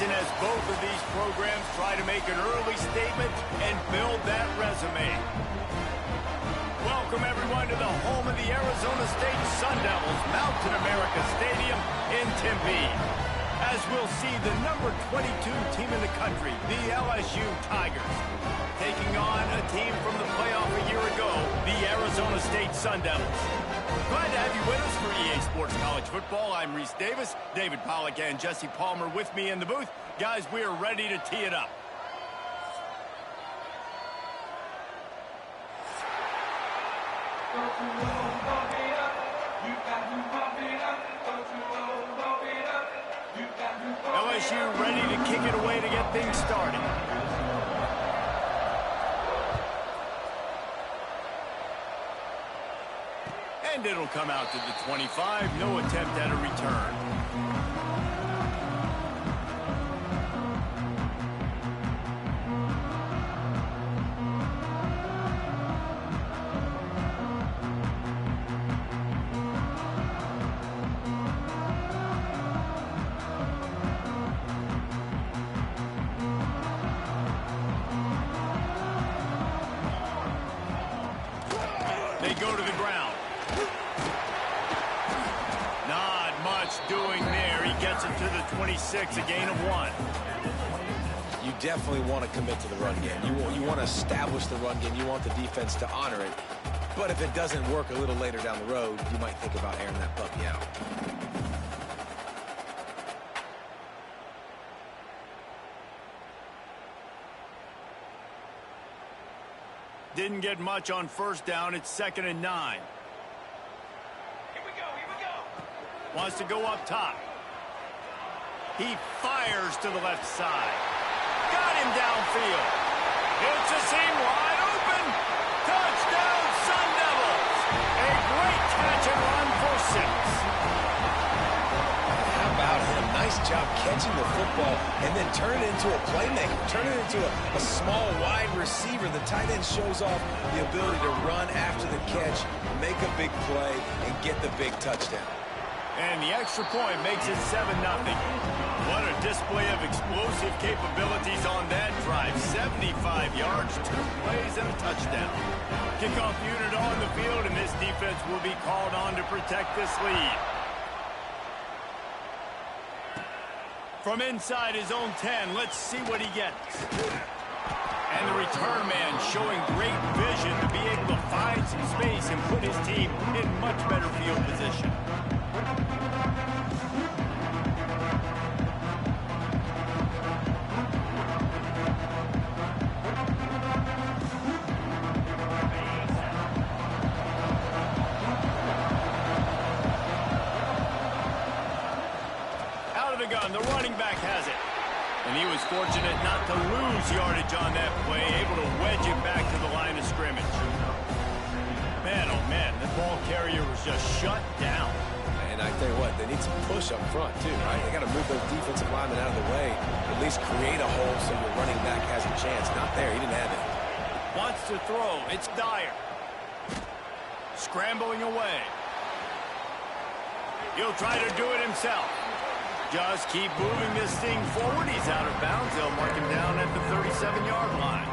season as both of these programs try to make an early statement and build that resume. Welcome, everyone, to the home of the Arizona State Sun Devils, Mountain America Stadium in Tempe. As we'll see the number 22 team in the country, the LSU Tigers, taking on a team from the playoff a year ago, the Arizona State Sun Devils. Glad to have you with us for EA Sports College Football. I'm Reese Davis, David Pollack and Jesse Palmer with me in the booth. Guys, we are ready to tee it up. LSU ready to kick it away to get things started. And it'll come out to the 25. No attempt at a return. They go to the ground. Not much doing there. He gets it to the 26, a gain of 1. You definitely want to commit to the run game. You want to establish the run game. You want the defense to honor it. But if it doesn't work a little later down the road, you might think about airing that puppy out. Didn't get much on first down. It's 2nd and 9. Here we go. Wants to go up top. He fires to the left side. Got him downfield. It's a seam wide open. Touchdown, Sun Devils. A great catch and run for 6. How about him? Nice job catching the football and then turn it into a playmaker. Turn it into a small, wide receiver. The tight end shows off the ability to run after the catch, make a big play, and get the big touchdown. And the extra point makes it 7-0. What a display of explosive capabilities on that drive. 75 yards, 2 plays, and a touchdown. Kickoff unit on the field, and this defense will be called on to protect this lead. From inside his own 10, let's see what he gets. And the return man showing great vision to be able to find some space and put his team in much better field position. The running back has it. And he was fortunate not to lose yardage on that play, able to wedge it back to the line of scrimmage. Man, oh man, the ball carrier was just shut down. And I tell you what, they need some push up front too, right? They got to move those defensive linemen out of the way, at least create a hole so your running back has a chance. Not there, he didn't have it. Wants to throw, it's Dyer. Scrambling away. He'll try to do it himself. Just keep moving this thing forward. He's out of bounds. They'll mark him down at the 37-yard line.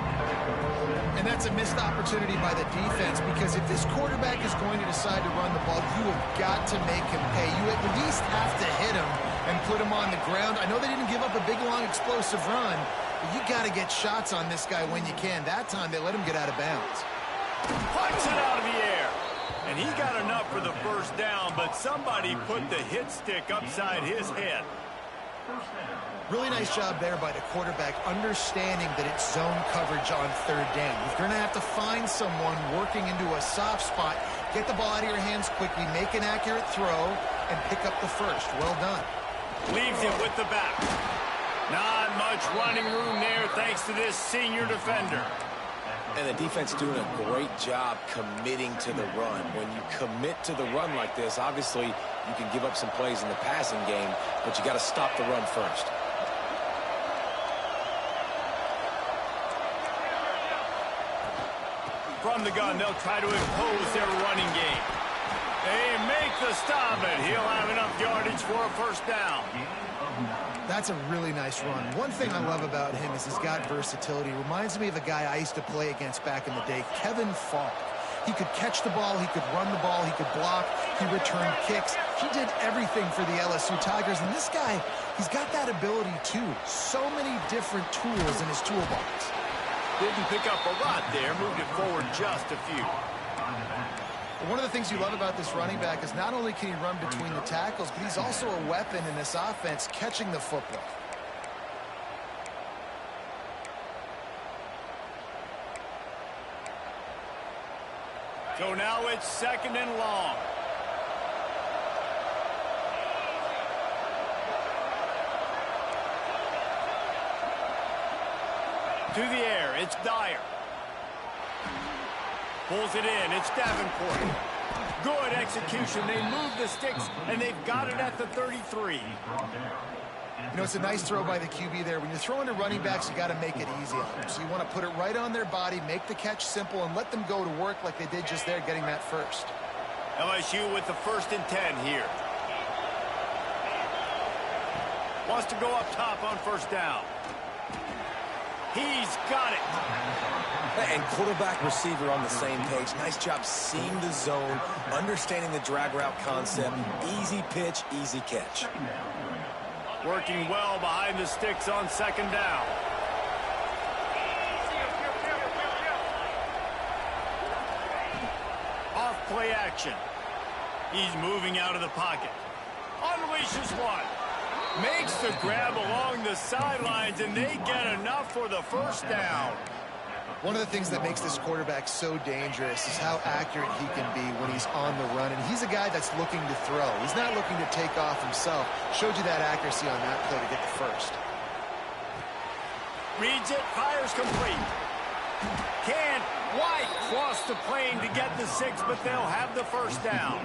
And that's a missed opportunity by the defense, because if this quarterback is going to decide to run the ball, you have got to make him pay. You at least have to hit him and put him on the ground. I know they didn't give up a big, long, explosive run, but you got to get shots on this guy when you can. That time, they let him get out of bounds. Puts it out of the air. And he got enough for the first down, but somebody put the hit stick upside his head. Really nice job there by the quarterback, understanding that it's zone coverage on 3rd down. You're going to have to find someone working into a soft spot, get the ball out of your hands quickly, make an accurate throw, and pick up the first. Well done. Leaves it with the back. Not much running room there thanks to this senior defender. And the defense doing a great job committing to the run. When you commit to the run like this, obviously you can give up some plays in the passing game, but you got to stop the run first. From the gun, they'll try to impose their running game. They make the stop, and he'll have enough yardage for a first down. That's a really nice run. One thing I love about him is he's got versatility. Reminds me of a guy I used to play against back in the day, Kevin Falk. He could catch the ball, he could run the ball, he could block, he returned kicks. He did everything for the LSU Tigers, and this guy, he's got that ability too. So many different tools in his toolbox. Didn't pick up a lot there, moved it forward just a few. One of the things you love about this running back is not only can he run between the tackles, but he's also a weapon in this offense catching the football. So now it's 2nd and long. To the air, it's Dyer. Pulls it in, it's Davenport. Good execution, they move the sticks, and they've got it at the 33. You know, it's a nice throw by the QB there. When you're throwing to running backs, you got to make it easy on them. So you want to put it right on their body, make the catch simple, and let them go to work like they did just there, getting that first. LSU with the 1st and 10 here. Wants to go up top on 1st down. He's got it. And quarterback receiver on the same page. Nice job seeing the zone, understanding the drag route concept. Easy pitch, easy catch. Working well behind the sticks on 2nd down. Off play action. He's moving out of the pocket. Unleashes one. Makes the grab along the sidelines, and they get enough for the 1st down. One of the things that makes this quarterback so dangerous is how accurate he can be when he's on the run. And he's a guy that's looking to throw. He's not looking to take off himself. Showed you that accuracy on that play to get the 1st. Reads it, fires complete. Can't quite cross the plane to get the 6, but they'll have the 1st down.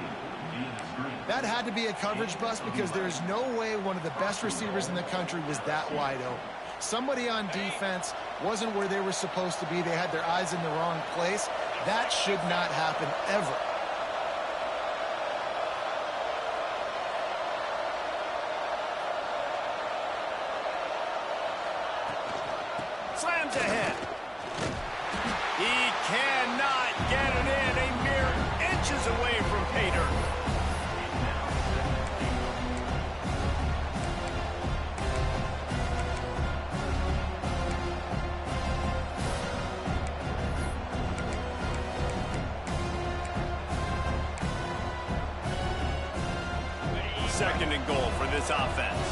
That had to be a coverage bust because there's no way one of the best receivers in the country was that wide open. Somebody on defense wasn't where they were supposed to be. They had their eyes in the wrong place. That should not happen ever. Slams ahead. He cannot get it in. A mere inches away from pay dirt. Second and goal for this offense.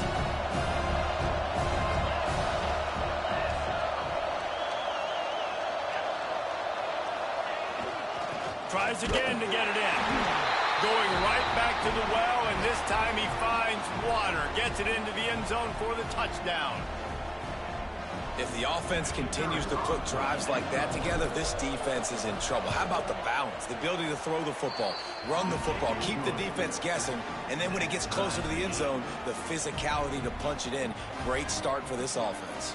Tries again to get it in. Going right back to the well, and this time he finds water. Gets it into the end zone for the touchdown. If the offense continues to put drives like that together, this defense is in trouble. How about the balance, the ability to throw the football, run the football, keep the defense guessing, and then when it gets closer to the end zone, the physicality to punch it in. Great start for this offense.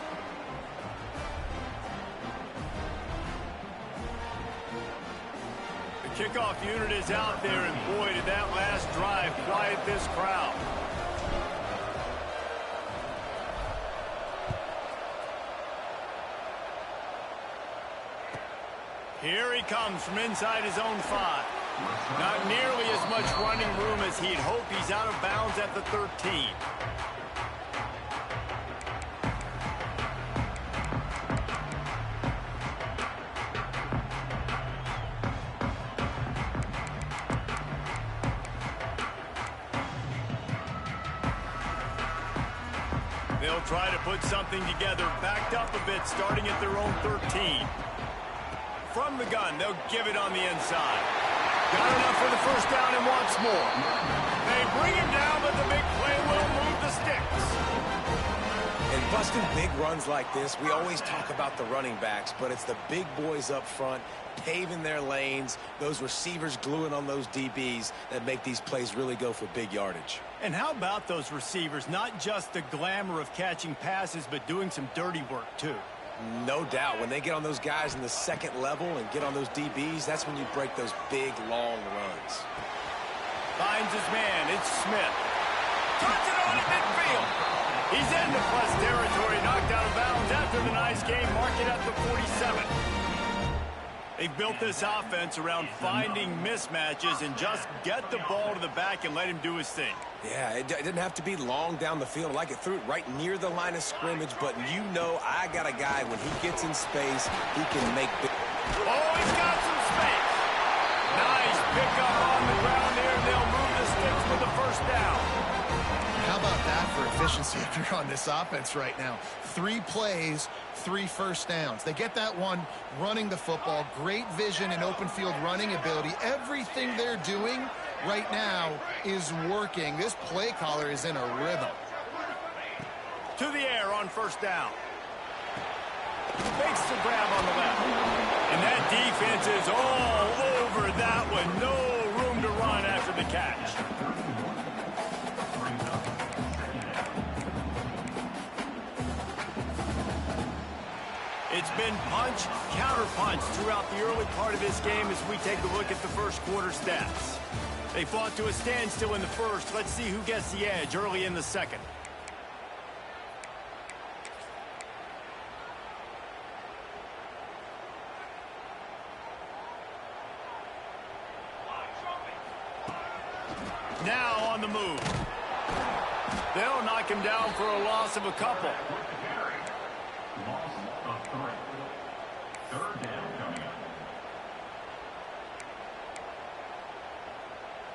The kickoff unit is out there, and boy, did that last drive quiet this crowd. Here he comes from inside his own 5. Not nearly as much running room as he'd hope. He's out of bounds at the 13. They'll try to put something together, backed up a bit, starting at their own 13. From the gun, they'll give it on the inside. Got enough for the 1st down and wants more. They bring him down, but the big play will move the sticks. And busting big runs like this, we always talk about the running backs, but it's the big boys up front, paving their lanes, those receivers gluing on those DBs that make these plays really go for big yardage. And how about those receivers? Not just the glamour of catching passes, but doing some dirty work, too. No doubt. When they get on those guys in the 2nd level and get on those DBs, that's when you break those big, long runs. Finds his man. It's Smith. Turns it on at midfield. He's into plus territory, knocked out of bounds after the nice game, mark it at the 47. They've built this offense around finding mismatches and just get the ball to the back and let him do his thing. Yeah, it didn't have to be long down the field. Like it threw it right near the line of scrimmage, but you know I got a guy, when he gets in space, he can make big... Oh, he's got some space. Nice pickup on the ground there, and they'll move the sticks for the first down. How about that for efficiency if you're on this offense right now? 3 plays, 3 first downs. They get that one running the football, great vision and open field running ability. Everything they're doing right now is working. This play caller is in a rhythm. To the air on first down. Makes the grab on the left. And that defense is all over that one. No room to run after the catch. It's been punch, counter punch throughout the early part of this game as we take a look at the first quarter stats. They fought to a standstill in the first. Let's see who gets the edge early in the second. Now on the move. They'll knock him down for a loss of a couple.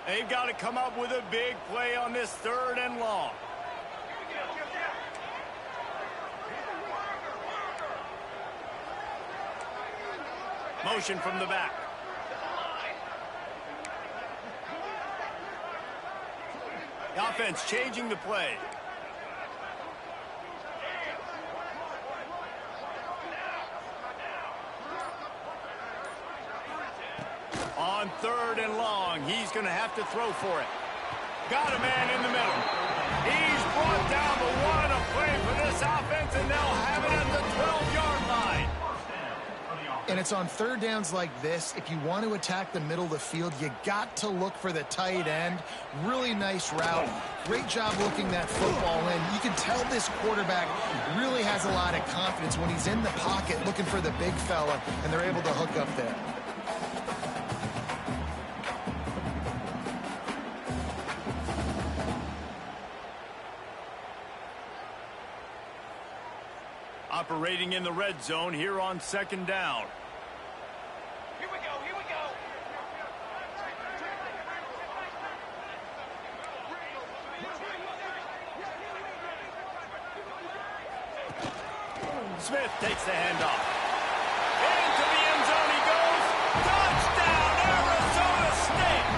They've got to come up with a big play on this 3rd and long. Motion from the back. The offense changing the play. On 3rd and long, he's going to have to throw for it. Got a man in the middle. He's brought down the one, a play for this offense, and they'll have it at the 12-yard line. And it's on 3rd downs like this. If you want to attack the middle of the field, you got to look for the tight end. Really nice route. Great job looking that football in. You can tell this quarterback really has a lot of confidence when he's in the pocket looking for the big fella, and they're able to hook up there. Operating in the red zone here on 2nd down. Here we go, here we go. Smith takes the handoff. Into the end zone he goes. Touchdown, Arizona State!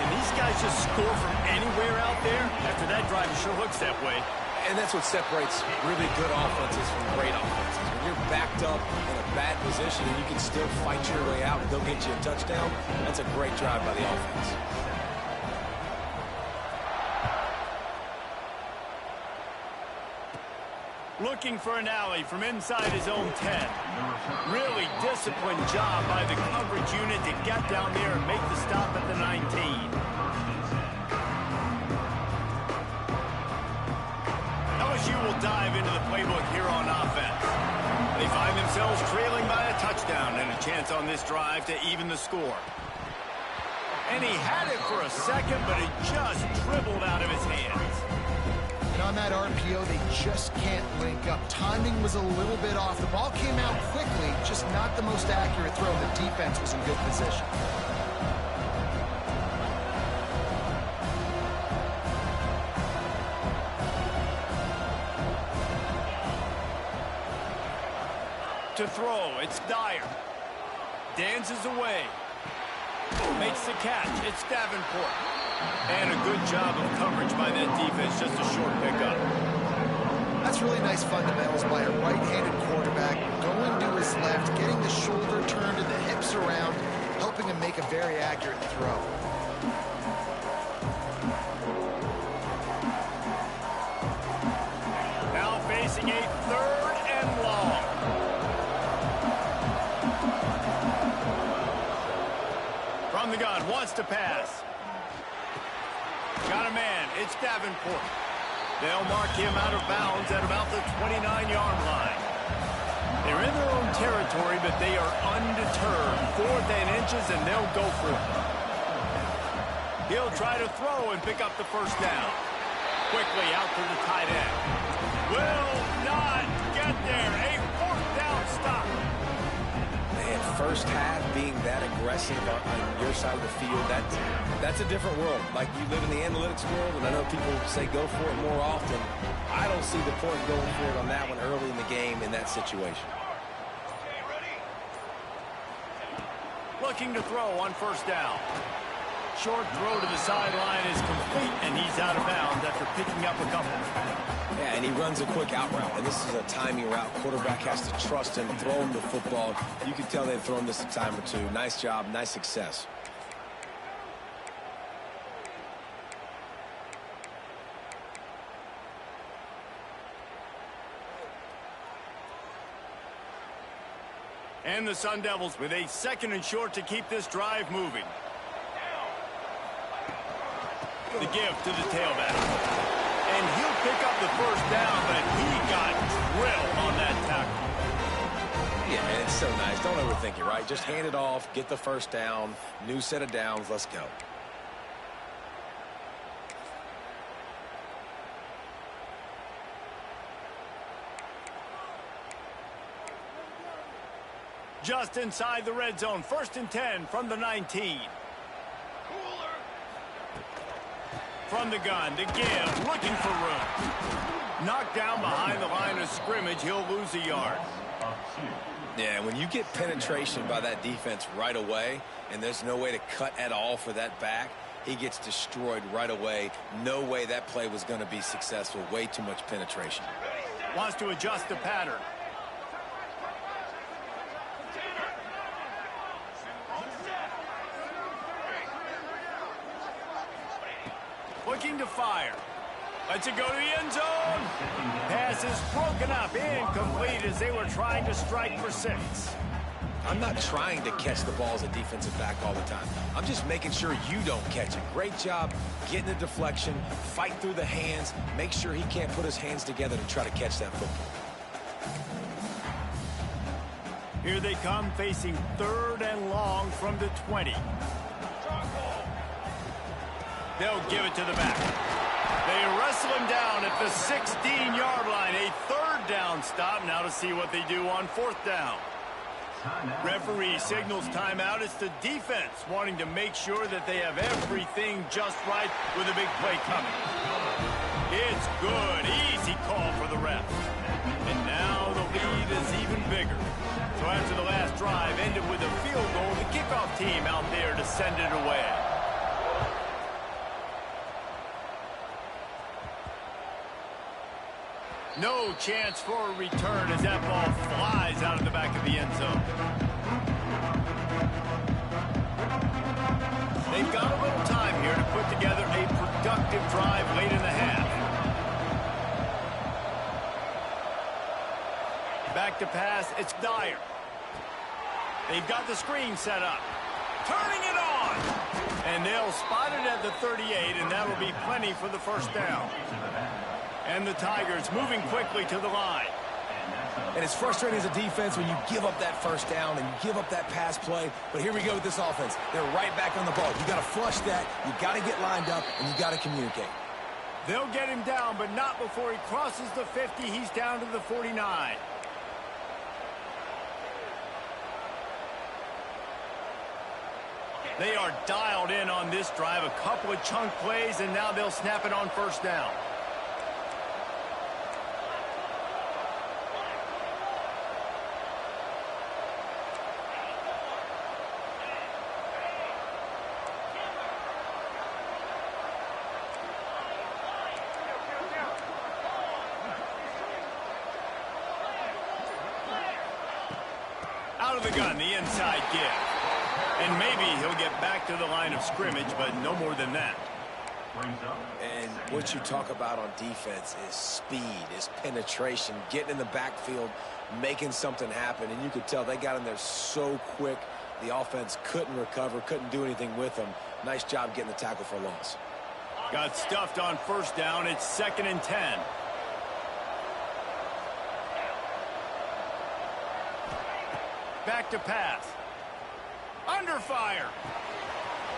And these guys just score from anywhere out there. After that drive, it sure looks that way. And that's what separates really good offenses from great offenses. When you're backed up in a bad position and you can still fight your way out and they'll get you a touchdown, that's a great drive by the offense. Looking for an alley from inside his own 10. Really disciplined job by the coverage unit to get down there and make the stop at the 19. LSU will dive into the playbook here on offense. They find themselves trailing by a touchdown and a chance on this drive to even the score. And he had it for a second, but it just dribbled out of his hands. And on that RPO, they just can't link up. Timing was a little bit off. The ball came out quickly, just not the most accurate throw. The defense was in good position. To throw, it's Dyer. Dances away. Makes the catch. It's Davenport. And a good job of coverage by that defense. Just a short pickup. That's really nice fundamentals by a right-handed quarterback. Going to his left, getting the shoulder turned and the hips around, helping him make a very accurate throw. Now facing a 3rd and long. From the gun, wants to pass. Got a man, it's Davenport. They'll mark him out of bounds at about the 29-yard line. They're in their own territory, but they are undeterred. 4th and inches, and they'll go for it. He'll try to throw and pick up the first down. Quickly out to the tight end. Will not get there. A 4th down stop. Man, first half being that aggressive on your side of the field, that's a different world. Like, you live in the analytics world, and I know people say go for it more often. I don't see the point going for it on that one early in the game in that situation. Looking to throw on first down. Short throw to the sideline is complete, and he's out of bounds after picking up a couple. Yeah, and he runs a quick out route, and this is a timing route. Quarterback has to trust him, throw him the football. You can tell they've thrown this a time or two. Nice job, nice success. And the Sun Devils with a 2nd and short to keep this drive moving. The give to the tailback. And he'll pick up the first down, but he got drilled on that tackle. Yeah, and it's so nice. Don't overthink it, right? Just hand it off, get the first down, new set of downs, let's go. Just inside the red zone, 1st and 10 from the 19. From the gun, the give, looking for room. Knocked down behind the line of scrimmage, he'll lose a yard. Yeah, when you get penetration by that defense right away, and there's no way to cut at all for that back, he gets destroyed right away. No way that play was going to be successful. Way too much penetration. Wants to adjust the pattern. Looking to fire. Lets it go to the end zone. Pass is broken up, incomplete as they were trying to strike for 6. I'm not trying to catch the ball as a defensive back all the time. I'm just making sure you don't catch it. Great job getting the deflection, fight through the hands, make sure he can't put his hands together to try to catch that football. Here they come, facing 3rd and long from the 20. They'll give it to the back. They wrestle him down at the 16-yard line. A 3rd down stop. Now to see what they do on 4th down. Referee signals timeout. It's the defense wanting to make sure that they have everything just right with a big play coming. It's good. Easy call for the ref. And now the lead is even bigger. So after the last drive ended with a field goal, the kickoff team out there to send it away. No chance for a return as that ball flies out of the back of the end zone. They've got a little time here to put together a productive drive late in the half. Back to pass, it's Dyer. They've got the screen set up. Turning it on! And they'll spot it at the 38, and that'll be plenty for the first down. And the Tigers moving quickly to the line. And it's frustrating as a defense when you give up that first down and you give up that pass play. But here we go with this offense. They're right back on the ball. You got to flush that. You got to get lined up, and you got to communicate. They'll get him down, but not before he crosses the 50. He's down to the 49. They are dialed in on this drive. A couple of chunk plays, and now they'll snap it on first down. Out of the gun, the inside give. And maybe he'll get back to the line of scrimmage, but no more than that. And what you talk about on defense is speed, is penetration, getting in the backfield, making something happen. And you could tell they got in there so quick, the offense couldn't recover, couldn't do anything with them. Nice job getting the tackle for a loss. Got stuffed on first down. It's 2nd and 10. Back to pass. Under fire.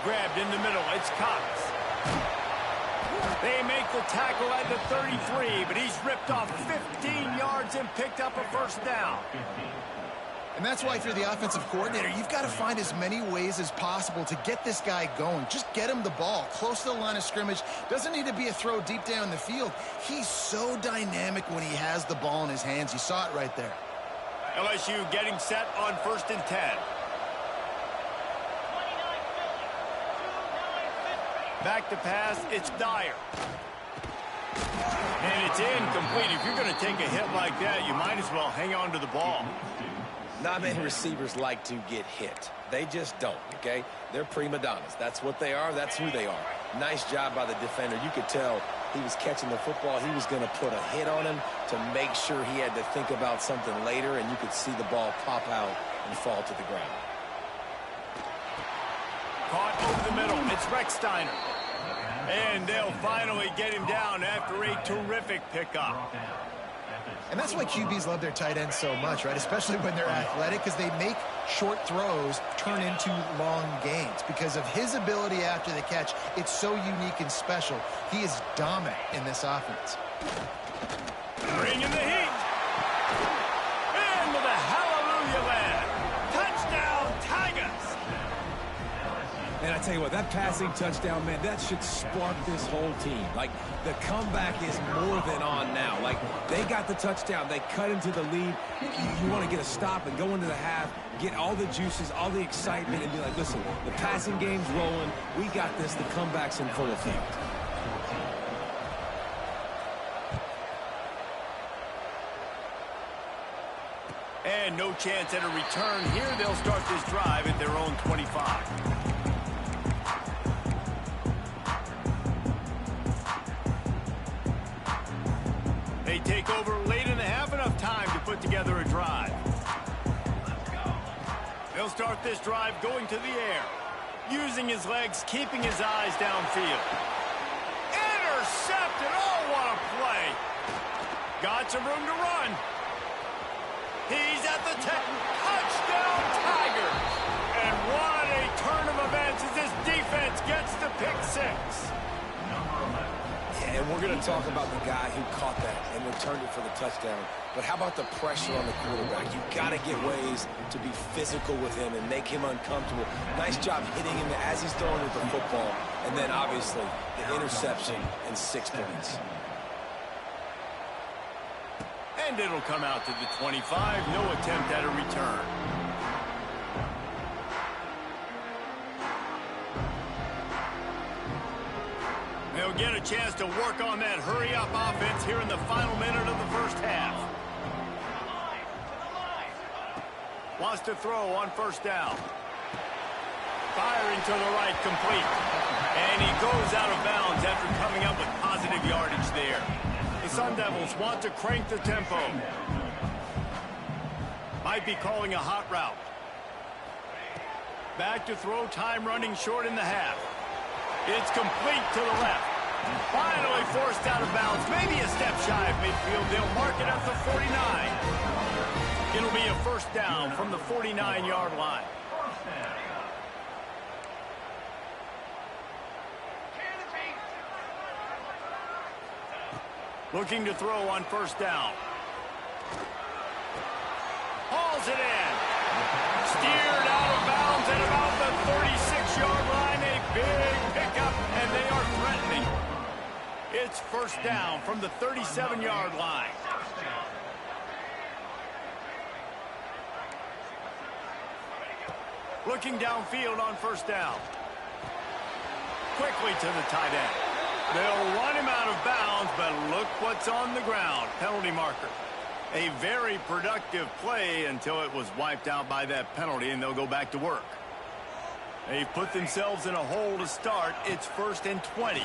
Grabbed in the middle. It's Cox. They make the tackle at the 33, but he's ripped off 15 yards and picked up a first down. And that's why if you're the offensive coordinator, you've got to find as many ways as possible to get this guy going. Just get him the ball close to the line of scrimmage. Doesn't need to be a throw deep down the field. He's so dynamic when he has the ball in his hands. You saw it right there. LSU getting set on 1st and 10. Back to pass, it's Dyer. And it's incomplete. If you're going to take a hit like that, you might as well hang on to the ball. Not many receivers like to get hit. They just don't, okay? They're prima donnas. That's what they are. That's who they are. Nice job by the defender. You could tell he was catching the football. He was going to put a hit on him to make sure he had to think about something later, and you could see the ball pop out and fall to the ground. Caught over the middle. It's Recksteiner. And they'll finally get him down after a terrific pickup. And that's why QBs love their tight ends so much, right? Especially when they're athletic, because they make short throws turn into long gains. Because of his ability after the catch, it's so unique and special. He is dominant in this offense. Bringing the heat. Into the hallelujah land. Touchdown, Tigers. And I tell you what, that passing touchdown, man, that should spark this whole team. Like, the comeback is more than on now. Like, they got the touchdown. They cut into the lead. You want to get a stop and go into the half, get all the juices, all the excitement, and be like, listen, the passing game's rolling. We got this. The comeback's in full effect. And no chance at a return here. They'll start this drive at their own 25. They take over late in the half, enough time to put together a drive. They'll start this drive going to the air, using his legs, keeping his eyes downfield. Intercepted! Oh, what a play! Got some room to run. He's at the 10. Touchdown, Tigers! And what a turn of events as this defense gets the pick six. And we're going to talk about the guy who caught that and returned it for the touchdown. But how about the pressure on the quarterback? You've got to get ways to be physical with him and make him uncomfortable. Nice job hitting him as he's throwing with the football. And then, obviously, the interception and 6 points. And it'll come out to the 25. No attempt at a return. They'll get a chance to work on that hurry-up offense here in the final minute of the first half. Wants to throw on first down. Firing to the right, complete. And he goes out of bounds after coming up with positive yardage there. The Sun Devils want to crank the tempo. Might be calling a hot route. Back to throw, time running short in the half. It's complete to the left. Finally forced out of bounds. Maybe a step shy of midfield. They'll mark it at the 49. It'll be a first down from the 49-yard line. Looking to throw on first down. Hauls it in. Steered out of bounds at about the 36-yard line. A big pickup, and they are threatening. It's first down from the 37-yard line. Looking downfield on first down. Quickly to the tight end. They'll run him out of bounds, but look what's on the ground. Penalty marker. A very productive play until it was wiped out by that penalty, and they'll go back to work. They've put themselves in a hole to start. It's 1st and 20.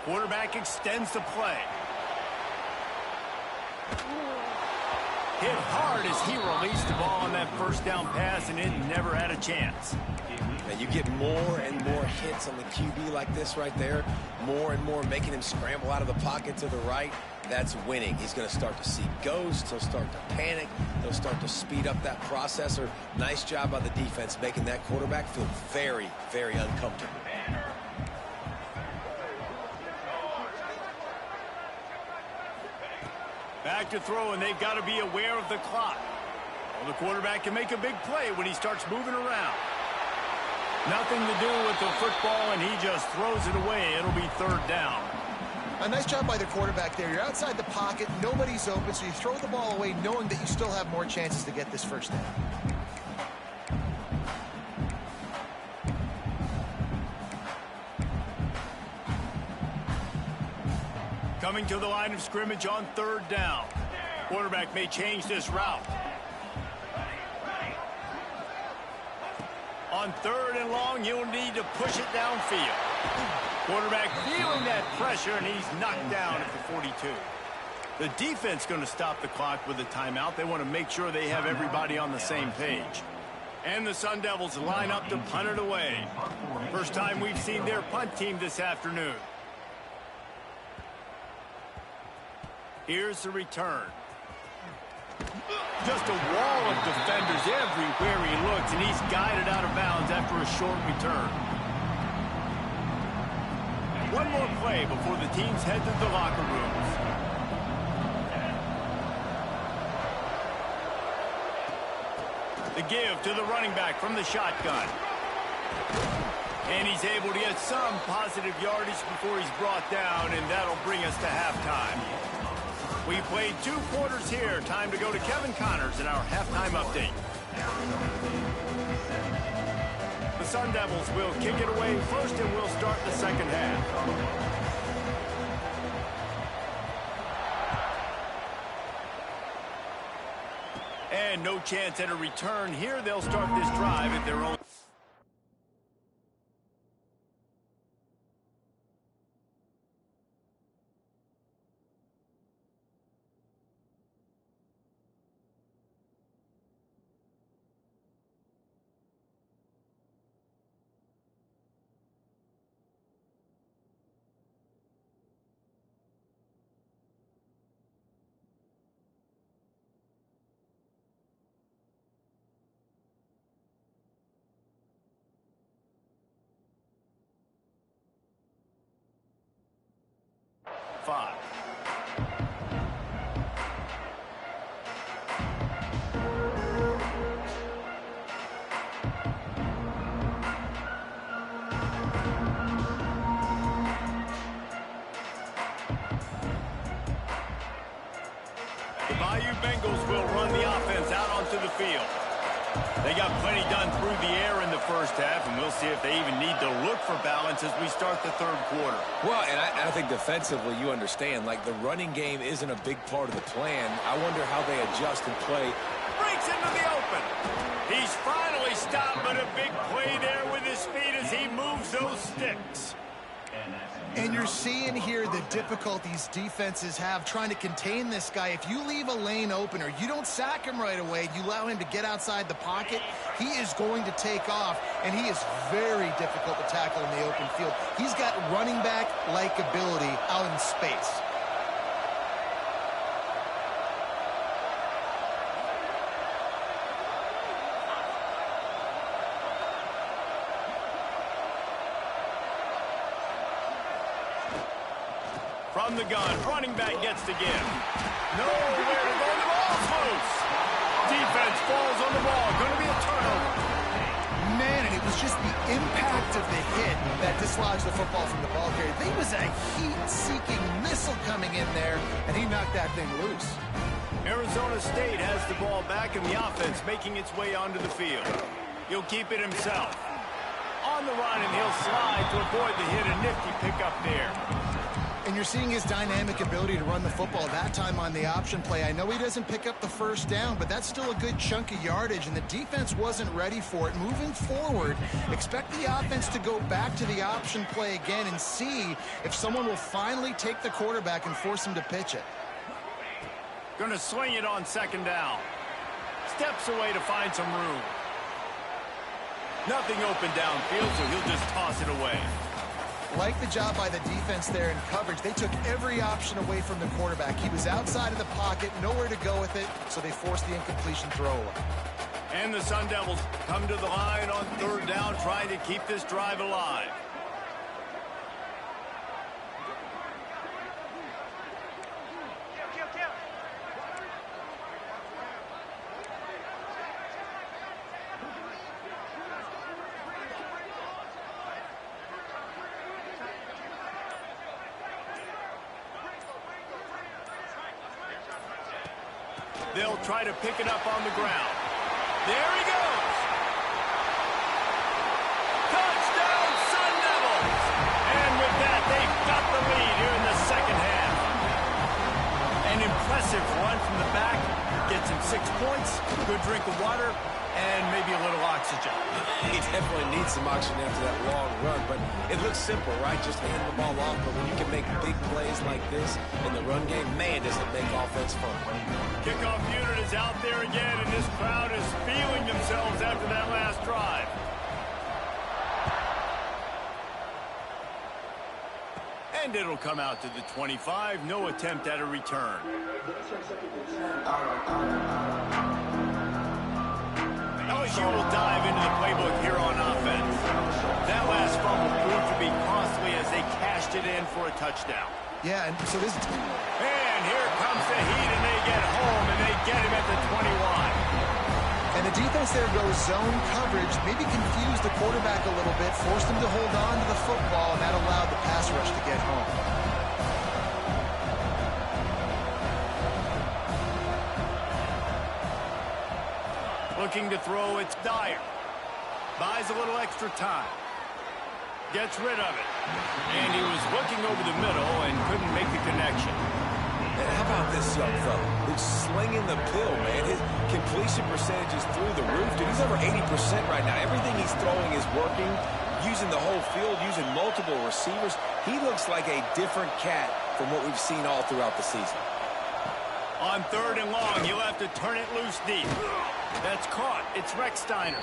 Quarterback extends the play. Hit hard as he released the ball on that first down pass, and it never had a chance. And you get more and more hits on the QB like this right there, more and more making him scramble out of the pocket to the right. That's winning. He's going to start to see ghosts. He'll start to panic. He'll start to speed up that processor. Nice job by the defense making that quarterback feel very, very uncomfortable. Back to throw, and they've got to be aware of the clock. Well, the quarterback can make a big play when he starts moving around. Nothing to do with the football, and he just throws it away. It'll be third down. A nice job by the quarterback there. You're outside the pocket, nobody's open, so you throw the ball away knowing that you still have more chances to get this first down. Coming to the line of scrimmage on third down. Quarterback may change this route. On third and long, you'll need to push it downfield. Quarterback feeling that pressure, and he's knocked down at the 42. The defense going to stop the clock with a timeout. They want to make sure they have everybody on the same page. And the Sun Devils line up to punt it away. First time we've seen their punt team this afternoon. Here's the return. Just a wall of defenders everywhere he looks, and he's guided out of bounds after a short return. One more play before the teams head to the locker rooms. The give to the running back from the shotgun. And he's able to get some positive yardage before he's brought down, and that'll bring us to halftime. We played 2 quarters here. Time to go to Kevin Connors in our halftime update. The Sun Devils will kick it away first, and we'll start the second half. And no chance at a return here. They'll start this drive at their own. Five. The Bayou Bengals will run the offense out onto the field. They got plenty done through the air in the first half, and we'll see if they even need to look for balance as we start the third quarter. Well, and I think defensively you understand, like the running game isn't a big part of the plan. I wonder how they adjust and play. Breaks into the open. He's finally stopped, but a big play there with his speed as he moves those sticks. And you're seeing here the difficulties defenses have trying to contain this guy. If you leave a lane open or you don't sack him right away, you allow him to get outside the pocket, he is going to take off, and he is very difficult to tackle in the open field. He's got running back-like ability out in space. From the gun, running back gets the give. Nowhere to go, the ball's loose. Defense falls on the ball, going to be a turnover. Man, and it was just the impact of the hit that dislodged the football from the ball carrier. There was a heat-seeking missile coming in there, and he knocked that thing loose. Arizona State has the ball back, and the offense making its way onto the field. He'll keep it himself. On the run, and he'll slide to avoid the hit. A nifty pickup there. And you're seeing his dynamic ability to run the football, that time on the option play. I know he doesn't pick up the first down, but that's still a good chunk of yardage, and the defense wasn't ready for it. Moving forward, expect the offense to go back to the option play again and see if someone will finally take the quarterback and force him to pitch it. Going to swing it on second down. Steps away to find some room. Nothing open downfield, so he'll just toss it away. Like the job by the defense there in coverage. They took every option away from the quarterback. He was outside of the pocket, nowhere to go with it, so they forced the incompletion throwaway. And the Sun Devils come to the line on third down, trying to keep this drive alive. They'll try to pick it up on the ground. There he goes. Touchdown, Sun Devils. And with that, they've got the lead here in the second half. An impressive run from the back. Gets him 6 points, good drink of water, and maybe a little oxygen. He definitely needs some oxygen after that long run, but it looks simple, right? Just hand the ball off, but when you can make big plays like this in the run game, man, does it make offense fun. Kickoff unit is out there again, and this crowd is feeling themselves after that last drive. And it'll come out to the 25. No attempt at a return. LSU will dive into the playbook here on offense. That last fumble proved to be costly as they cashed it in for a touchdown. Yeah, and so this... And here comes the heat, and they get home, and they get him at the 21. And the defense there goes zone coverage, maybe confused the quarterback a little bit, forced him to hold on to the football, and that allowed the pass rush to get home. Looking to throw, it's Dyer. Buys a little extra time. Gets rid of it. And he was looking over the middle and couldn't make the connection. And how about this young fella who's slinging the pill, man? His completion percentage is through the roof. Dude, he's over 80% right now. Everything he's throwing is working, using the whole field, using multiple receivers. He looks like a different cat from what we've seen all throughout the season. On third and long, he'll have to turn it loose deep. That's caught. It's Recksteiner.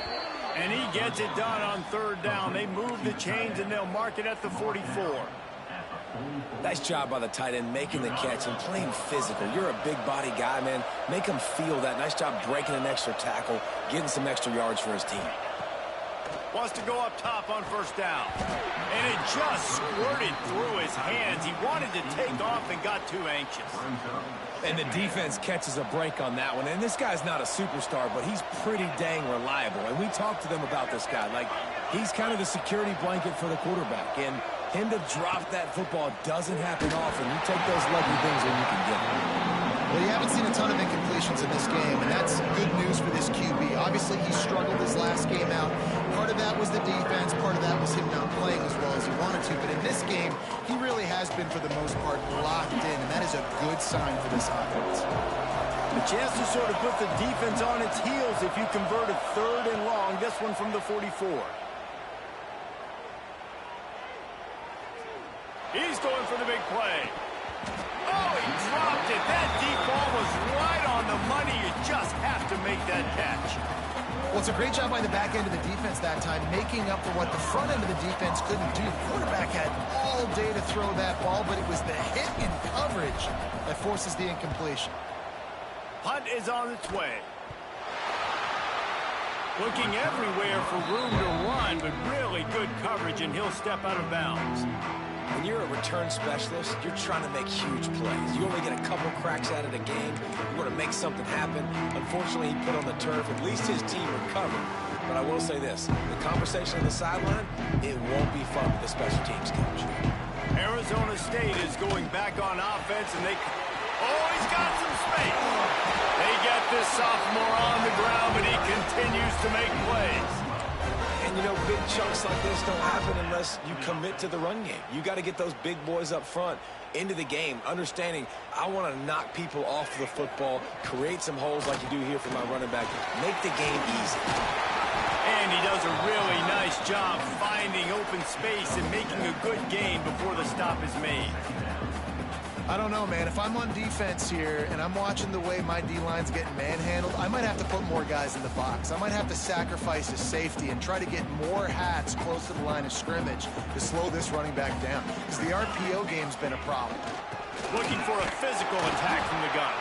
And he gets it done on third down. They move the chains, and they'll mark it at the 44. Nice job by the tight end making the catch and playing physical. You're a big body guy, man. Make him feel that. Nice job breaking an extra tackle, getting some extra yards for his team. Wants to go up top on first down. And it just squirted through his hands. He wanted to take off and got too anxious. And the defense catches a break on that one. And this guy's not a superstar, but he's pretty dang reliable. And we talked to them about this guy. Like, he's kind of the security blanket for the quarterback. And him to drop that football doesn't happen often. You take those lucky things when you can get them. Well, you haven't seen a ton of incompletions in this game, and that's good news for this QB. Obviously, he struggled his last game out. Part of that was the defense. Part of that was him not playing as well as he wanted to. But in this game, he really has been, for the most part, locked in, and that is a good sign for this offense. A chance to sort of put the defense on its heels if you convert a third and long. This one from the 44. He's going for the big play. Oh, he dropped it. That deep ball was right on the money. You just have to make that catch. Well, it's a great job by the back end of the defense that time, making up for what the front end of the defense couldn't do. The quarterback had all day to throw that ball, but it was the hit in coverage that forces the incompletion. Punt is on its way. Looking everywhere for room to run, but really good coverage, and he'll step out of bounds. When you're a return specialist, you're trying to make huge plays. You only get a couple cracks at it a game. You want to make something happen. Unfortunately, he put on the turf. At least his team recovered. But I will say this, the conversation on the sideline, it won't be fun with the special teams coach. Arizona State is going back on offense, and they... Oh, he's got some space. They get this sophomore on the ground, but he continues to make plays. And, you know, big chunks like this don't happen unless you commit to the run game. You got to get those big boys up front into the game, understanding I want to knock people off the football, create some holes like you do here for my running back, make the game easy. And he does a really nice job finding open space and making a good gain before the stop is made. I don't know, man. If I'm on defense here and I'm watching the way my D-line's getting manhandled, I might have to put more guys in the box. I might have to sacrifice his safety and try to get more hats close to the line of scrimmage to slow this running back down, because the RPO game's been a problem. Looking for a physical attack from the gun.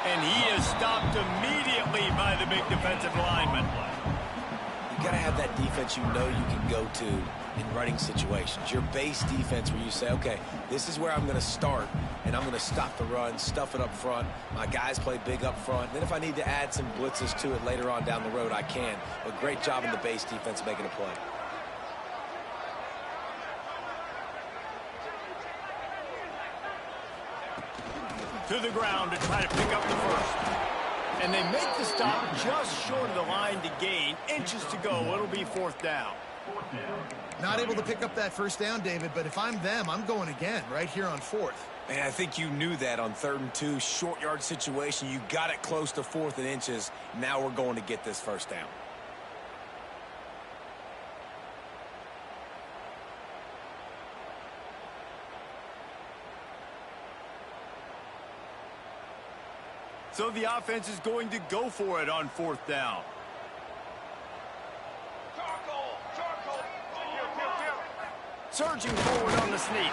And he is stopped immediately by the big defensive lineman. You got to have that defense you know you can go to in running situations. Your base defense where you say, okay, this is where I'm going to start, and I'm going to stop the run, stuff it up front. My guys play big up front. Then if I need to add some blitzes to it later on down the road, I can. But great job in the base defense making a play. To the ground to try to pick up the first. And they make the stop just short of the line to gain. Inches to go. It'll be 4th down. Not able to pick up that first down, David, but if I'm them, I'm going again right here on 4th. Man, I think you knew that on 3rd and 2, short yard situation. You got it close to 4th and inches. Now we're going to get this first down. So the offense is going to go for it on 4th down. Surging forward on the sneak.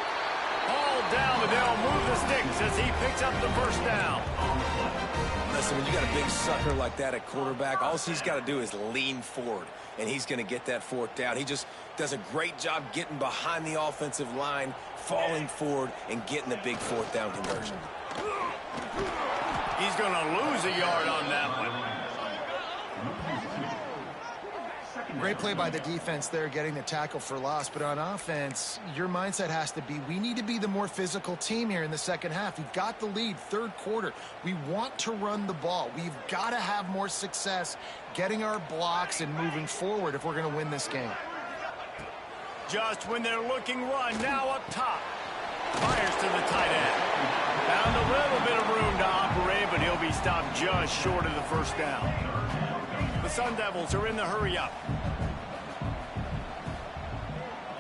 Ball down, but they'll move the sticks as he picks up the first down. Listen, when you got a big sucker like that at quarterback, all he's got to do is lean forward, and he's going to get that 4th down. He just does a great job getting behind the offensive line, falling forward, and getting the big 4th down conversion. He's going to lose a yard on that one. Great play by the defense there, getting the tackle for loss. But on offense, your mindset has to be, we need to be the more physical team here in the second half. We've got the lead, 3rd quarter. We want to run the ball. We've got to have more success getting our blocks and moving forward if we're going to win this game. Just when they're looking run, now up top. Fires to the tight end. Found a little bit of room to operate, but he'll be stopped just short of the first down. The Sun Devils are in the hurry up.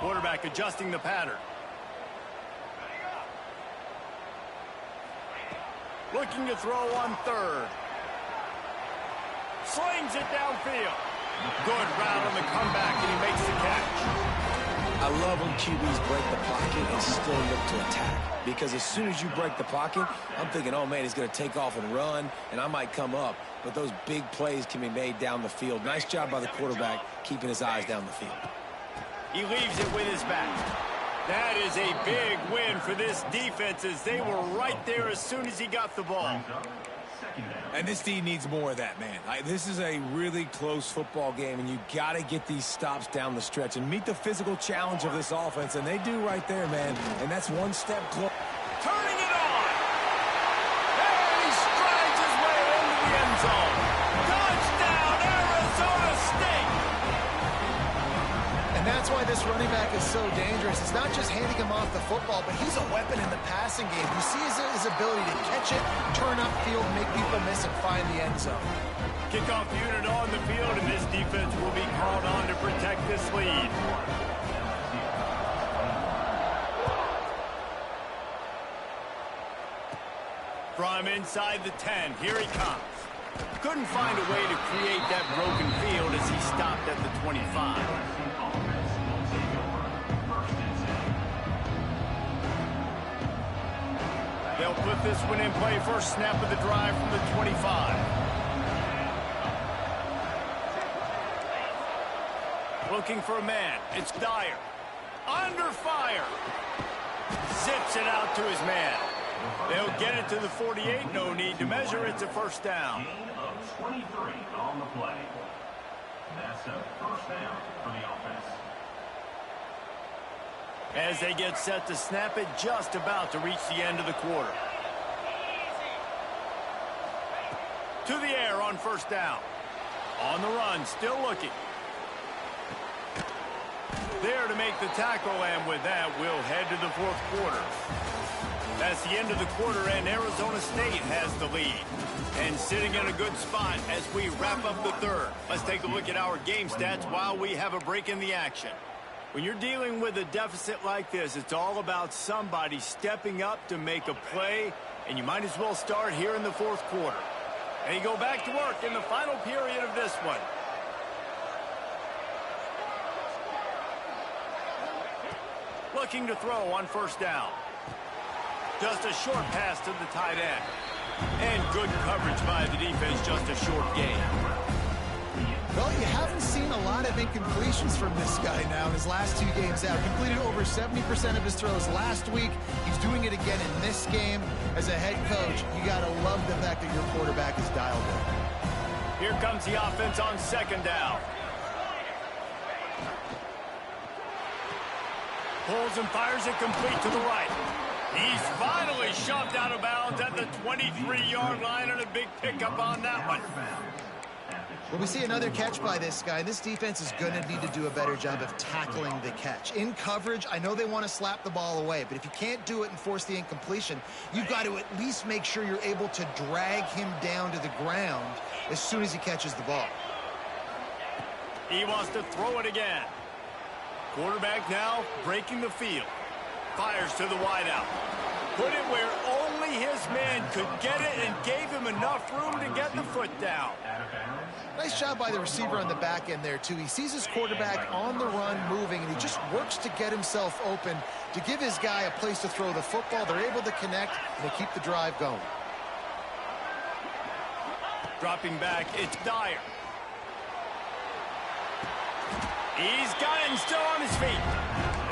Quarterback adjusting the pattern. Looking to throw on 3rd. Slings it downfield. Good route on the comeback, and he makes the catch. I love when QBs break the pocket and still look to attack. Because as soon as you break the pocket, I'm thinking, oh, man, he's going to take off and run, and I might come up. But those big plays can be made down the field. Nice job by the quarterback keeping his eyes down the field. He leaves it with his back. That is a big win for this defense as they were right there as soon as he got the ball. And this team needs more of that, man. This is a really close football game, and you got to get these stops down the stretch and meet the physical challenge of this offense, and they do right there, man. And that's one step closer. Turning it on. And he strides his way into the end zone. Touchdown, Arizona State. And that's why this running back is so dangerous. It's not just handing him off the football, but he's a weapon in the passing game. You see his ability to catch it, turn upfield, make people miss, and find the end zone. Kickoff unit on the field, and this defense will be called on to protect this lead. From inside the 10, here he comes. Couldn't find a way to create that broken field as he stopped at the 25. They'll put this one in play. First snap of the drive from the 25. Looking for a man. It's Dyer. Under fire. Zips it out to his man. They'll get it to the 48. No need to measure. It's a first down. Gain of 23 on the play. That's a first down for the offense. As they get set to snap it, just about to reach the end of the quarter. To the air on first down. On the run, still looking. There to make the tackle, and with that, we'll head to the 4th quarter. That's the end of the quarter, and Arizona State has the lead. And sitting in a good spot as we wrap up the 3rd. Let's take a look at our game stats while we have a break in the action. When you're dealing with a deficit like this, it's all about somebody stepping up to make a play, and you might as well start here in the fourth quarter. And you go back to work in the final period of this one. Looking to throw on first down. Just a short pass to the tight end. And good coverage by the defense, just a short gain. Well, you haven't seen a lot of incompletions from this guy now in his last 2 games out. Completed over 70% of his throws last week. He's doing it again in this game. As a head coach, you got to love the fact that your quarterback is dialed in. Here comes the offense on second down. Pulls and fires it complete to the right. He's finally shoved out of bounds at the 23-yard line, and a big pickup on that one. Well, we see another catch by this guy. This defense is going to need to do a better job of tackling the catch. In coverage, I know they want to slap the ball away, but if you can't do it and force the incompletion, you've got to at least make sure you're able to drag him down to the ground as soon as he catches the ball. He wants to throw it again. Quarterback now breaking the field. Fires to the wideout. Put it where only his man could get it and gave him enough room to get the foot down. Nice job by the receiver on the back end there, too. He sees his quarterback on the run moving, and he just works to get himself open to give his guy a place to throw the football. They're able to connect, and they keep the drive going. Dropping back, it's Dyer. He's got it and still on his feet.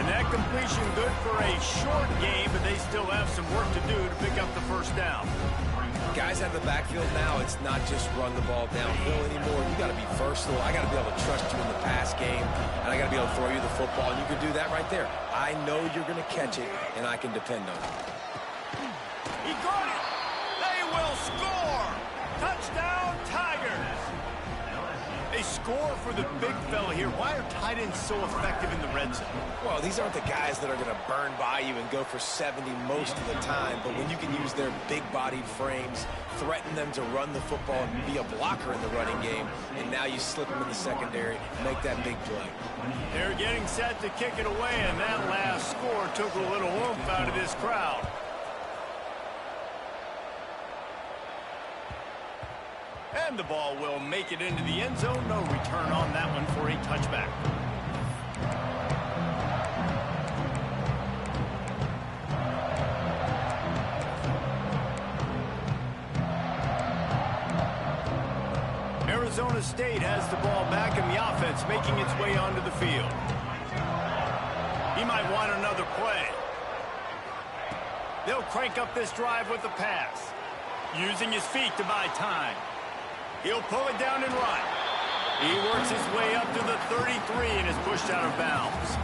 And that completion good for a short game, but they still have some work to do to pick up the first down. Guys out of the backfield now, it's not just run the ball downhill anymore. You got to be versatile. I got to be able to trust you in the pass game, and I got to be able to throw you the football, and you can do that right there. I know you're going to catch it, and I can depend on it. He got it. They will score. Touchdown, Tigers. They score for the big fella here. Why are tight ends so effective in the red zone? Well, these aren't the guys that are going to burn by you and go for 70 most of the time, but when you can use their big-bodied frames, threaten them to run the football and be a blocker in the running game, and now you slip them in the secondary, make that big play. They're getting set to kick it away, and that last score took a little oomph out of this crowd. And the ball will make it into the end zone. No return on that one for a touchback. Arizona State has the ball back in the offense, making its way onto the field. He might want another play. They'll crank up this drive with the pass, using his feet to buy time. He'll pull it down and run. He works his way up to the 33 and is pushed out of bounds.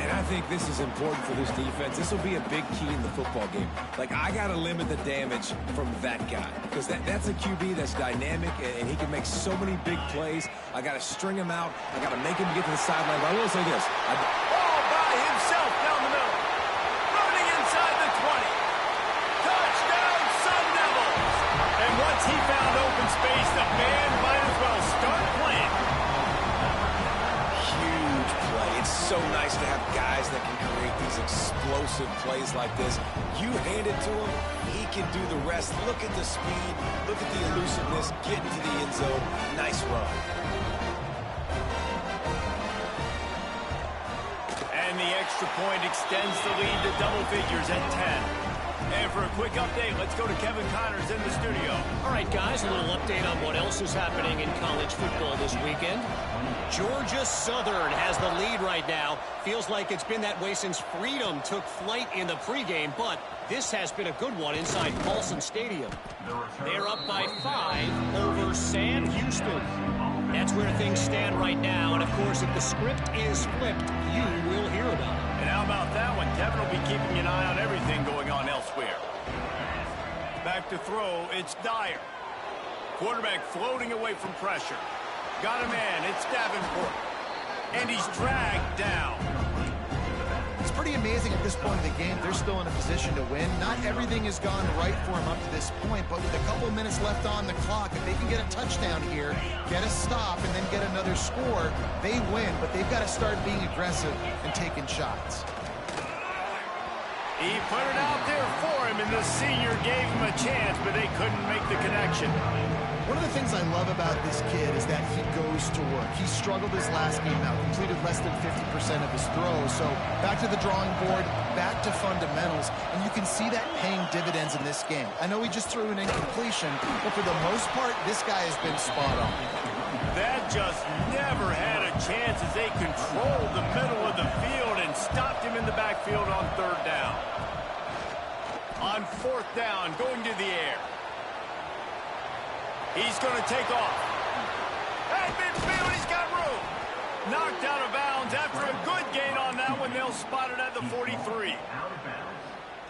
And I think this is important for this defense. This will be a big key in the football game. Like, I got to limit the damage from that guy, because that's a QB that's dynamic, and he can make so many big plays. I got to string him out. I got to make him get to the sideline. But I will say this. Ball by himself down the middle. Running inside the 20. Touchdown, Sun Devils. And once he found open space, the band might as well start playing. Huge play. It's so nice to have guys that can create these explosive plays like this. You hand it to him, he can do the rest. Look at the speed. Look at the elusiveness. Get into the end zone. Nice run. And the extra point extends the lead to double figures at 10. And for a quick update, let's go to Kevin Connors in the studio. All right, guys, a little update on what else is happening in college football this weekend. Georgia Southern has the lead right now. Feels like it's been that way since Freedom took flight in the pregame, but this has been a good one inside Paulson Stadium. They're up by 5 over Sam Houston. That's where things stand right now, and of course, if the script is flipped, you will hear about it. And how about that one? Kevin will be keeping an eye on everything going on elsewhere. Back to throw, it's Dyer. Quarterback floating away from pressure. Got a man, it's Davenport. And he's dragged down. It's pretty amazing at this point of the game. They're still in a position to win. Not everything has gone right for them up to this point, but with a couple minutes left on the clock, if they can get a touchdown here, get a stop, and then get another score, they win. But they've got to start being aggressive and taking shots. He put it out there for him, and the senior gave him a chance, but they couldn't make the connection. One of the things I love about this kid is that he goes to work. He struggled his last game out, completed less than 50% of his throws. So back to the drawing board, back to fundamentals, and you can see that paying dividends in this game. I know he just threw an incompletion, but for the most part, this guy has been spot on. That just never had a chance as they controlled the middle of the field and stopped him in the backfield on 3rd down. On 4th down, going to the air. He's going to take off. At midfield, he's got room. Knocked out of bounds after a good gain on that one. They'll spot it at the 43.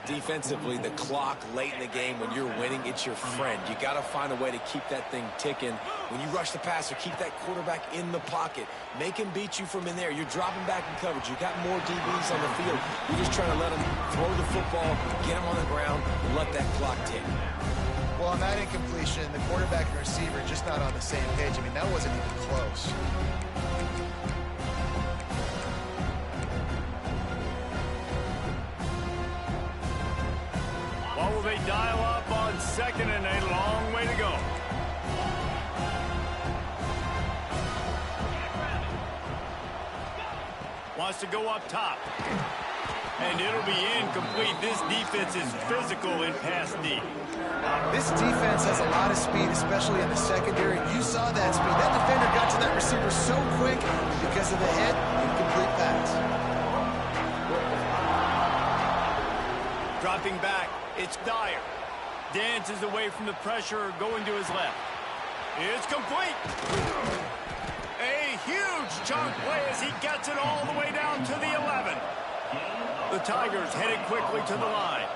Defensively, the clock late in the game, when you're winning, it's your friend. You got to find a way to keep that thing ticking. When you rush the passer, keep that quarterback in the pocket. Make him beat you from in there. You're dropping back in coverage. You got more DBs on the field. You're just trying to let him throw the football, get him on the ground, and let that clock tick. Well, on that incompletion, the quarterback and receiver just not on the same page. I mean, that wasn't even close. What will they dial up on 2nd and a long way to go? Wants to go up top. And it'll be incomplete. This defense is physical in pass D. This defense has a lot of speed, especially in the secondary. You saw that speed. That defender got to that receiver so quick because of the hit, incomplete pass. Dropping back, it's Dyer. Dances away from the pressure, going to his left. It's complete. A huge chunk play as he gets it all the way down to the 11. The Tigers headed quickly to the line.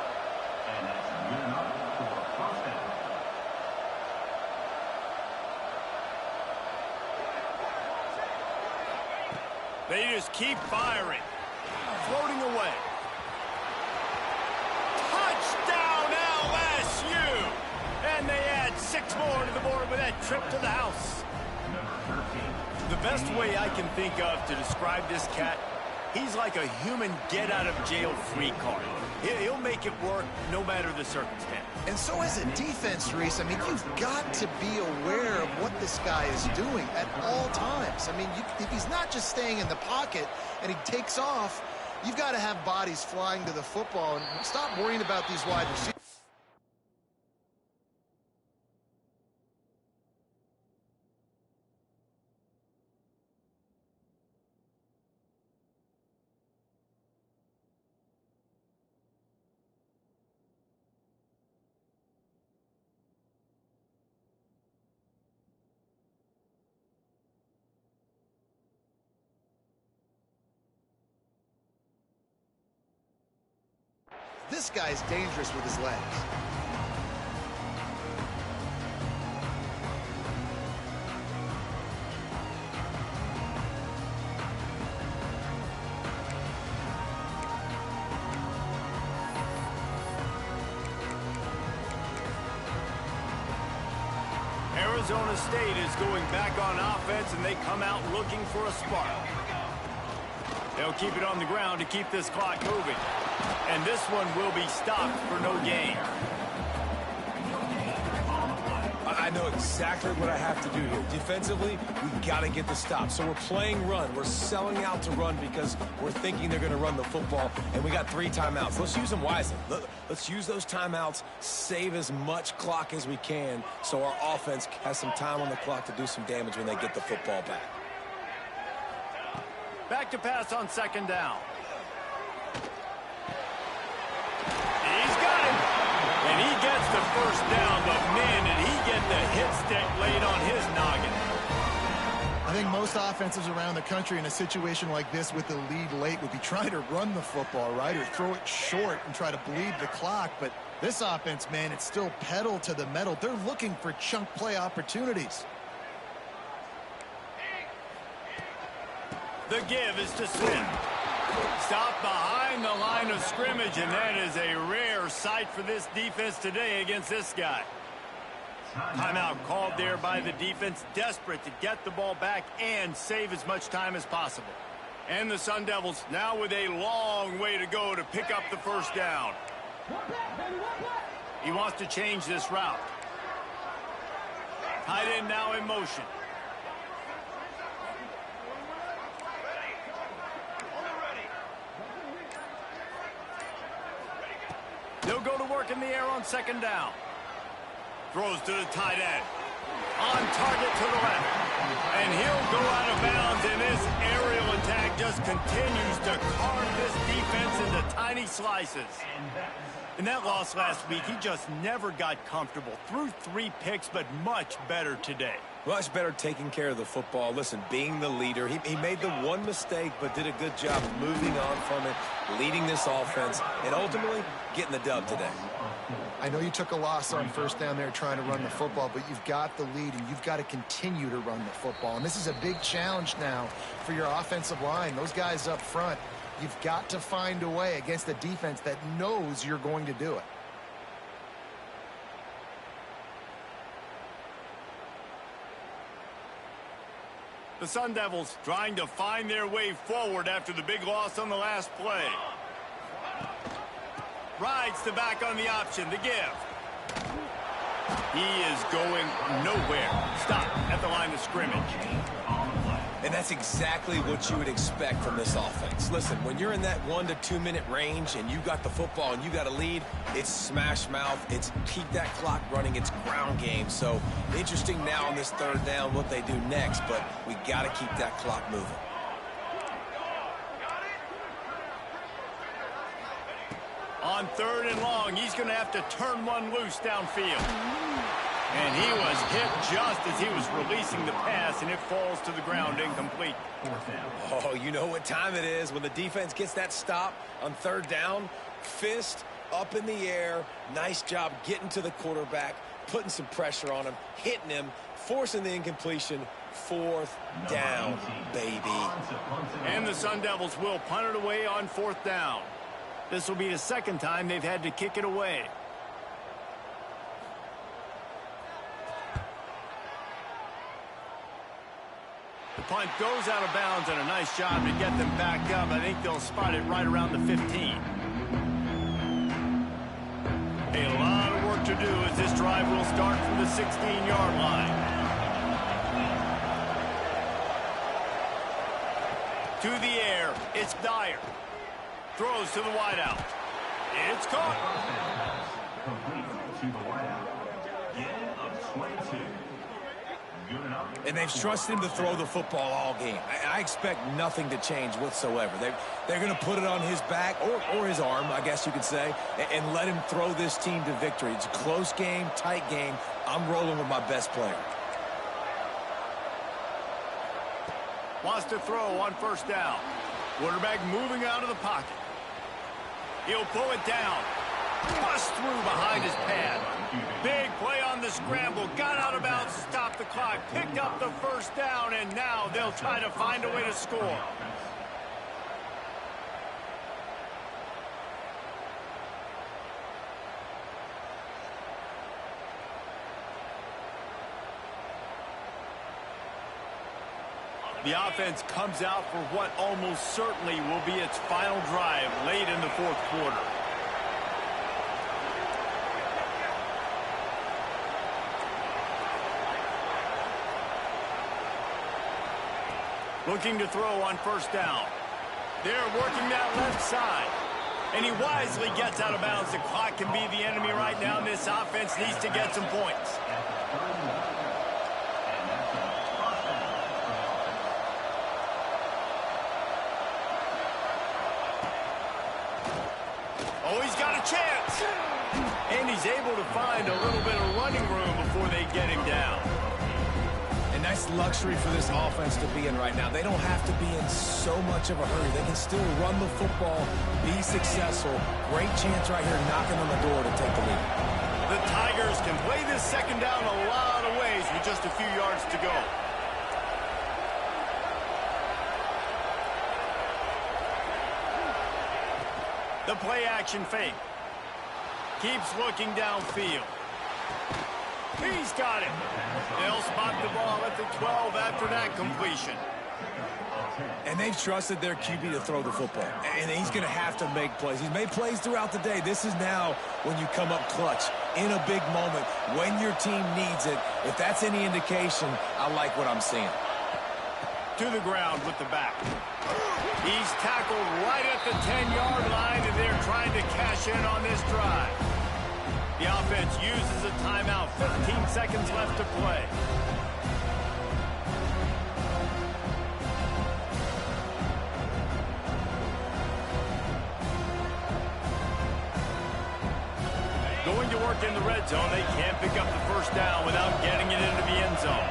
They just keep firing. Floating away. Touchdown LSU! And they add 6 more to the board with that trip to the house. The best way I can think of to describe this cat, he's like a human get-out-of-jail-free card. He'll make it work no matter the circumstance. And so as a defense, Reese, I mean, you've got to be aware of what this guy is doing at all times. I mean, if he's not just staying in the pocket and he takes off, you've got to have bodies flying to the football and stop worrying about these wide receivers. This guy's dangerous with his legs. Arizona State is going back on offense, and they come out looking for a spark. They'll keep it on the ground to keep this clock moving. And this one will be stopped for no gain. I know exactly what I have to do here. Defensively, we got to get the stop. So we're playing run. We're selling out to run because we're thinking they're going to run the football, and we got 3 timeouts. Let's use them wisely. Let's use those timeouts, save as much clock as we can so our offense has some time on the clock to do some damage when they get the football back. Back to pass on 2nd down. He's got it. And he gets the 1st down, but man, did he get the hit stick laid on his noggin. I think most offenses around the country in a situation like this with the lead late would be trying to run the football, right, or throw it short and try to bleed the clock. But this offense, man, it's still pedal to the metal. They're looking for chunk play opportunities. The give is to Smith. Stop behind the line of scrimmage, and that is a rare sight for this defense today against this guy. Timeout called there by the defense, desperate to get the ball back and save as much time as possible. And the Sun Devils now with a long way to go to pick up the first down. He wants to change this route. Tight end now in motion. They'll go to work in the air on second down. Throws to the tight end. On target to the left. And he'll go out of bounds, and this aerial attack just continues to carve this defense into tiny slices. In that loss last week, he just never got comfortable. Threw 3 picks, but much better today. Much better taking care of the football. Listen, being the leader, he made the one mistake, but did a good job moving on from it, leading this offense, and ultimately getting the dub today. I know you took a loss on first down there trying to run the football, but you've got the lead, and you've got to continue to run the football. And this is a big challenge now for your offensive line. Those guys up front, you've got to find a way against a defense that knows you're going to do it. The Sun Devils trying to find their way forward after the big loss on the last play. Rides the back on the option, the give. He is going nowhere. Stop at the line of scrimmage. And that's exactly what you would expect from this offense. Listen, when you're in that 1 to 2 minute range and you got the football and you got a lead, it's smash mouth, it's keep that clock running, it's ground game. So interesting now on this third down what they do next, but we got to keep that clock moving. On third and long, he's going to have to turn one loose downfield. And he was hit just as he was releasing the pass, and it falls to the ground incomplete. Oh, you know what time it is when the defense gets that stop on third down. Fist up in the air. Nice job getting to the quarterback, putting some pressure on him, hitting him, forcing the incompletion. Fourth down, baby. And the Sun Devils will punt it away on fourth down. This will be the second time they've had to kick it away. The punt goes out of bounds, and a nice job to get them back up. I think they'll spot it right around the 15. A lot of work to do as this drive will start from the 16-yard line. To the air, it's Dyer. Throws to the wideout. It's caught. Complete to the wideout. Gain of 22. Good enough. And they've trusted him to throw the football all game. I expect nothing to change whatsoever. They're going to put it on his back, or his arm, I guess you could say, and let him throw this team to victory. It's a close game, tight game. I'm rolling with my best player. Wants to throw on first down. Quarterback moving out of the pocket. He'll pull it down. Bust through behind his pad. Big play on the scramble. Got out of bounds, stopped the clock, picked up the first down, and now they'll try to find a way to score. The offense comes out for what almost certainly will be its final drive late in the fourth quarter. Looking to throw on first down. They're working that left side. And he wisely gets out of bounds. The clock can be the enemy right now, and this offense needs to get some points. Oh, he's got a chance. And he's able to find a little bit of running room before they get him down. A nice luxury for this offense to be in right now. They don't have to be in so much of a hurry. They can still run the football, be successful. Great chance right here knocking on the door to take the lead. The Tigers can play this second down a lot of ways with just a few yards to go. The play action fake. Keeps looking downfield. He's got it. They'll spot the ball at the 12 after that completion. And they've trusted their QB to throw the football. And he's going to have to make plays. He's made plays throughout the day. This is now when you come up clutch in a big moment when your team needs it. If that's any indication, I like what I'm seeing. To the ground with the back. He's tackled right at the 10-yard line, and they're trying to cash in on this drive. The offense uses a timeout. 15 seconds left to play. Going to work in the red zone. They can't pick up the first down without getting it into the end zone.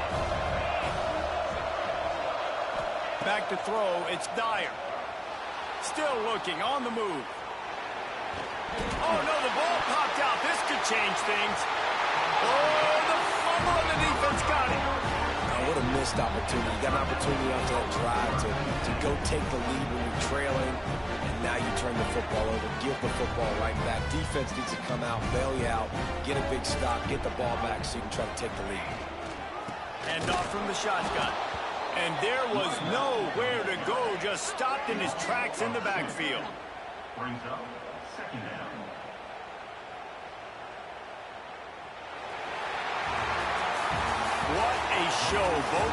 Back to throw, it's Dyer. Still looking, on the move. Oh, no, the ball popped out. This could change things. Oh, the fumble, and the defense got it. Oh, what a missed opportunity. You got an opportunity after that drive to go take the lead when you're trailing, and now you turn the football over, give the football right back. Defense needs to come out, bail you out, get a big stop, get the ball back so you can try to take the lead. And off from the shotgun. And there was nowhere to go, just stopped in his tracks in the backfield. Brings up second down. What a show. Both